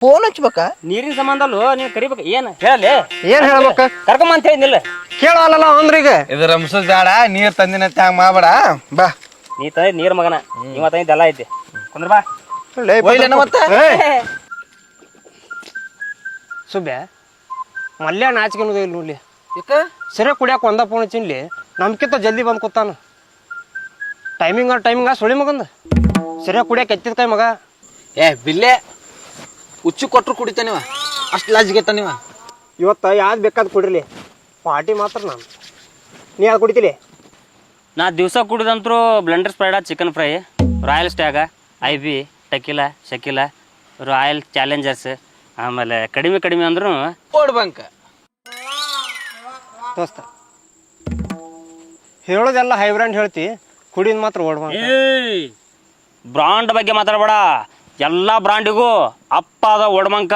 Phone ಹಚ್ಬೇಕಾ? ನೀರಿನ ಸಂಬಂಧ ಅಲ್ಲೋ ನೀನ್ ಕರಿಬೇಕು. ಏನ್ ಹೇಳಲಿ? ಏನ್ ಹೇಳ್ಬೇಕ? ಕರ್ಕೊಂಬ ಅಂತ ಹೇಳಿದ್ನಿಲ್ಲ. ಕೇಳಲ್ಲ ಅಂದ್ರೀಗ ಇದು ರಂಸದ್ ಬೇಡ, ನೀರ್ ತಂದಿನ ಹ್ಯಾಂಗ ಮಾಡ್ಬೇಡ. ಬಾ ನೀ ತಂದ ನೀರ್ ಮಗನ, ನೀವ ತಂದಿದ್ದ ಎಲ್ಲ ಐತಿ. ಕುಂದ್ರ ಬಾ. ಸುಬ್ಬೆ ಮಲ್ಯ ನಾಚಿಕೆನೋದು ಇಲ್ಲ ನೋಡ್ಲಿ. ಸರಿ ಕುಡಿಯಾಕ ಒಂದ ಫೋನ್ ಹಚ್ಚಿನ್ಲಿ, ನಮ್ಕಿಂತ ಜಲ್ದಿ ಬಂದ್ ಕೂತಾನ. ಟೈಮಿಂಗ ಸುಳಿ ಮಗಂದ ಸರಿಯಾಗಿ ಕುಡಿಯಾಕ ಎತ್ತಿದ ಕೈ ಮಗ. ಬಿಲ್ಲೆ ಹುಚ್ಚು ಕೊಟ್ರು ಕುಡಿತಾನಿವ, ಅಷ್ಟು ಲಾಜಿಗೆತ್ತ ನೀವ. ಇವತ್ತು ಯಾವ್ದು ಬೇಕಾದ್ ಕುಡಿರ್ಲಿ, ಪಾರ್ಟಿ ಮಾತ್ರ ನಾನು. ನೀ ಯಾವ್ದು ಕುಡಿತೀಲಿ? ನಾ ದಿವಸ ಕುಡಿದಂತ್ರು Blenders Pride, chicken fry, Royal Stag, IB, tequila, Shakila, Royal Challengers, ಆಮೇಲೆ ಕಡಿಮೆ ಅಂದ್ರೂ ಓಡ್ಬಂಕ. ದೋಸ್ತ ಹೇಳೋದೆಲ್ಲ ಹೈ ಬ್ರ್ಯಾಂಡ್ ಹೇಳ್ತಿ, ಕುಡಿದ್ ಮಾತ್ರ ಓಡ್ಬ. ಬ್ರಾಂಡ್ ಬಗ್ಗೆ ಮಾತಾಡಬೇಡ. ಎಲ್ಲಾ ಬ್ರಾಂಡಿಗೂ ಅಪ್ಪ ಅದ ಒಡಮಂಕ.